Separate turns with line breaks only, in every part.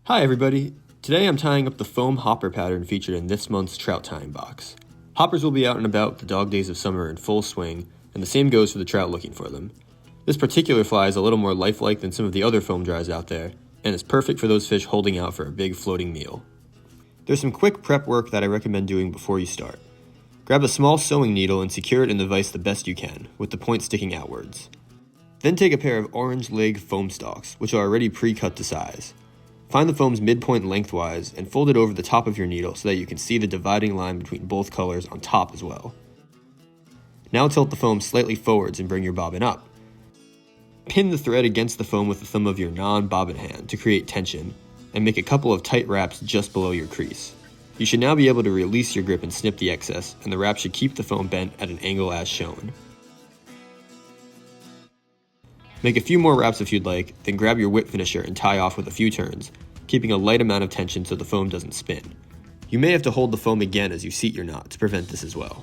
Hi everybody! Today I'm tying up the foam hopper pattern featured in this month's trout tying box. Hoppers will be out and about with the dog days of summer in full swing, and the same goes for the trout looking for them. This particular fly is a little more lifelike than some of the other foam dries out there, and is perfect for those fish holding out for a big floating meal. There's some quick prep work that I recommend doing before you start. Grab a small sewing needle and secure it in the vise the best you can, with the point sticking outwards. Then take a pair of orange leg foam stalks, which are already pre-cut to size. Find the foam's midpoint lengthwise and fold it over the top of your needle so that you can see the dividing line between both colors on top as well. Now tilt the foam slightly forwards and bring your bobbin up. Pin the thread against the foam with the thumb of your non-bobbin hand to create tension, and make a couple of tight wraps just below your crease. You should now be able to release your grip and snip the excess, and the wrap should keep the foam bent at an angle as shown. Make a few more wraps if you'd like, then grab your whip finisher and tie off with a few turns, keeping a light amount of tension so the foam doesn't spin. You may have to hold the foam again as you seat your knot to prevent this as well.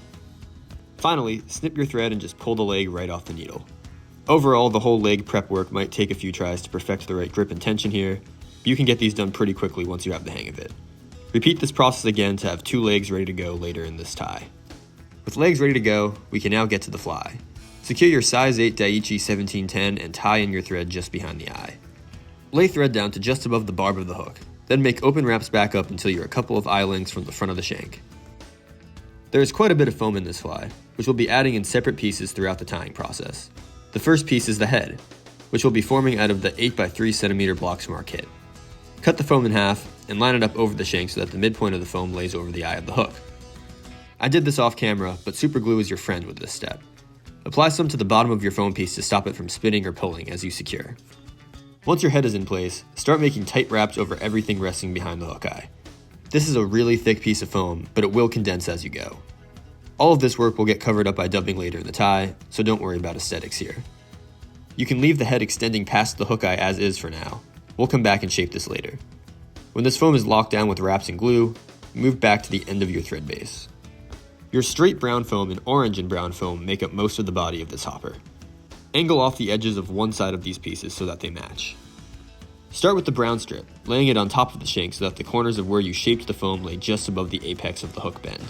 Finally, snip your thread and just pull the leg right off the needle. Overall, the whole leg prep work might take a few tries to perfect the right grip and tension here, but you can get these done pretty quickly once you have the hang of it. Repeat this process again to have 2 legs ready to go later in this tie. With legs ready to go, we can now get to the fly. Secure your size 8 Daiichi 1710 and tie in your thread just behind the eye. Lay thread down to just above the barb of the hook, then make open wraps back up until you're a couple of eye lengths from the front of the shank. There is quite a bit of foam in this fly, which we'll be adding in separate pieces throughout the tying process. The first piece is the head, which will be forming out of the 8x3 cm blocks from our kit. Cut the foam in half and line it up over the shank so that the midpoint of the foam lays over the eye of the hook. I did this off camera, but super glue is your friend with this step. Apply some to the bottom of your foam piece to stop it from spinning or pulling as you secure. Once your head is in place, start making tight wraps over everything resting behind the hook eye. This is a really thick piece of foam, but it will condense as you go. All of this work will get covered up by dubbing later in the tie, so don't worry about aesthetics here. You can leave the head extending past the hook eye as is for now. We'll come back and shape this later. When this foam is locked down with wraps and glue, move back to the end of your thread base. Your straight brown foam and orange and brown foam make up most of the body of this hopper. Angle off the edges of one side of these pieces so that they match. Start with the brown strip, laying it on top of the shank so that the corners of where you shaped the foam lay just above the apex of the hook bend.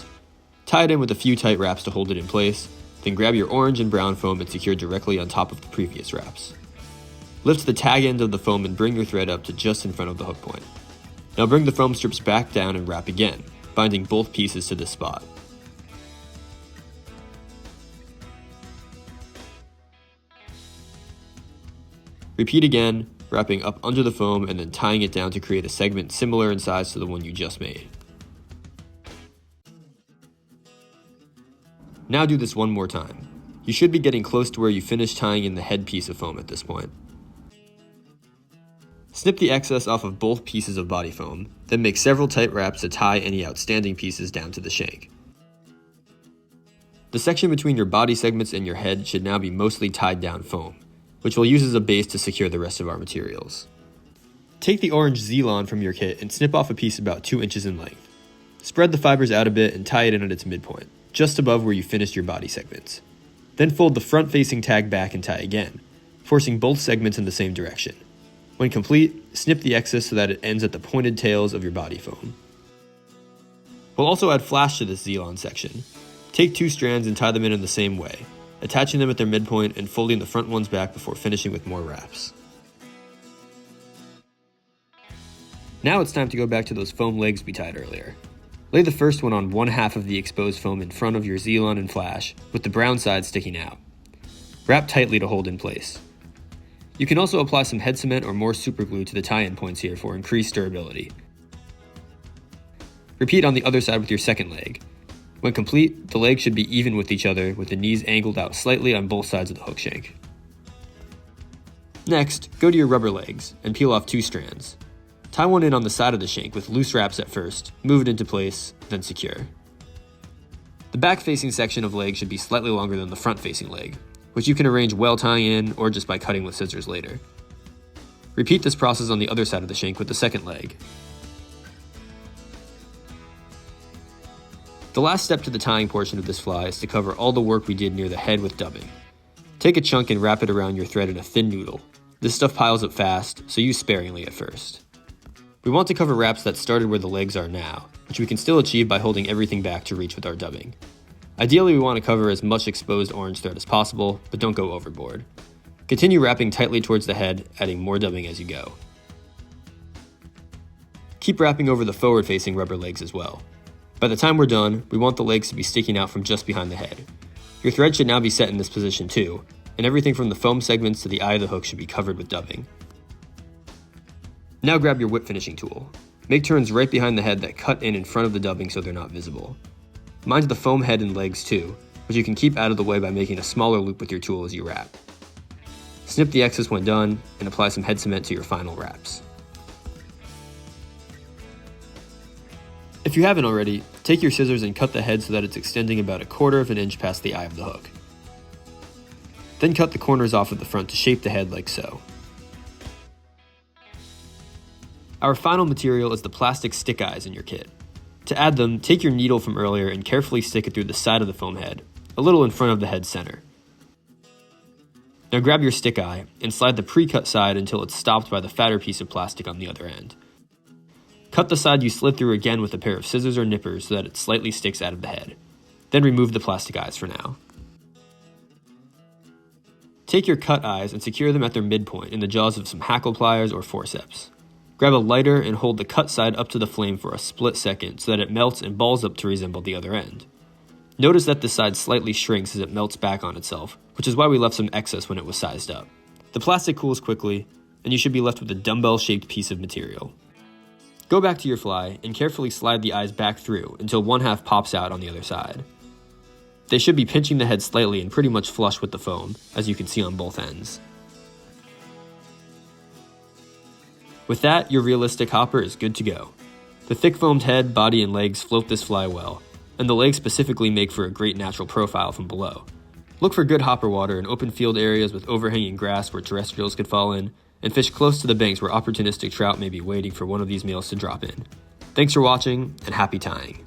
Tie it in with a few tight wraps to hold it in place, then grab your orange and brown foam and secure directly on top of the previous wraps. Lift the tag end of the foam and bring your thread up to just in front of the hook point. Now bring the foam strips back down and wrap again, binding both pieces to this spot. Repeat again, wrapping up under the foam and then tying it down to create a segment similar in size to the one you just made. Now do this one more time. You should be getting close to where you finished tying in the head piece of foam at this point. Snip the excess off of both pieces of body foam, then make several tight wraps to tie any outstanding pieces down to the shank. The section between your body segments and your head should now be mostly tied down foam, which we'll use as a base to secure the rest of our materials. Take the orange Zelon from your kit and snip off a piece about 2 inches in length. Spread the fibers out a bit and tie it in at its midpoint, just above where you finished your body segments. Then fold the front-facing tag back and tie again, forcing both segments in the same direction. When complete, snip the excess so that it ends at the pointed tails of your body foam. We'll also add flash to this Zelon section. Take 2 strands and tie them in the same way, attaching them at their midpoint and folding the front ones back before finishing with more wraps. Now it's time to go back to those foam legs we tied earlier. Lay the first one on one half of the exposed foam in front of your Zelon and flash, with the brown side sticking out. Wrap tightly to hold in place. You can also apply some head cement or more super glue to the tie-in points here for increased durability. Repeat on the other side with your second leg. When complete, the legs should be even with each other, with the knees angled out slightly on both sides of the hook shank. Next, go to your rubber legs and peel off 2 strands. Tie one in on the side of the shank with loose wraps at first, move it into place, then secure. The back-facing section of leg should be slightly longer than the front-facing leg, which you can arrange well tying in or just by cutting with scissors later. Repeat this process on the other side of the shank with the second leg. The last step to the tying portion of this fly is to cover all the work we did near the head with dubbing. Take a chunk and wrap it around your thread in a thin noodle. This stuff piles up fast, so use sparingly at first. We want to cover wraps that started where the legs are now, which we can still achieve by holding everything back to reach with our dubbing. Ideally, we want to cover as much exposed orange thread as possible, but don't go overboard. Continue wrapping tightly towards the head, adding more dubbing as you go. Keep wrapping over the forward-facing rubber legs as well. By the time we're done, we want the legs to be sticking out from just behind the head. Your thread should now be set in this position too, and everything from the foam segments to the eye of the hook should be covered with dubbing. Now grab your whip finishing tool. Make turns right behind the head that cut in front of the dubbing so they're not visible. Mind the foam head and legs too, which you can keep out of the way by making a smaller loop with your tool as you wrap. Snip the excess when done, and apply some head cement to your final wraps. If you haven't already, take your scissors and cut the head so that it's extending about 1/4 of an inch past the eye of the hook. Then cut the corners off of the front to shape the head like so. Our final material is the plastic stick eyes in your kit. To add them, take your needle from earlier and carefully stick it through the side of the foam head, a little in front of the head center. Now grab your stick eye and slide the pre-cut side until it's stopped by the fatter piece of plastic on the other end. Cut the side you slid through again with a pair of scissors or nippers so that it slightly sticks out of the head. Then remove the plastic eyes for now. Take your cut eyes and secure them at their midpoint in the jaws of some hackle pliers or forceps. Grab a lighter and hold the cut side up to the flame for a split second so that it melts and balls up to resemble the other end. Notice that this side slightly shrinks as it melts back on itself, which is why we left some excess when it was sized up. The plastic cools quickly, and you should be left with a dumbbell-shaped piece of material. Go back to your fly and carefully slide the eyes back through until one half pops out on the other side. They should be pinching the head slightly and pretty much flush with the foam, as you can see on both ends. With that, your realistic hopper is good to go. The thick foamed head, body, and legs float this fly well, and the legs specifically make for a great natural profile from below. Look for good hopper water in open field areas with overhanging grass where terrestrials could fall in, and fish close to the banks where opportunistic trout may be waiting for one of these males to drop in. Thanks for watching, and happy tying.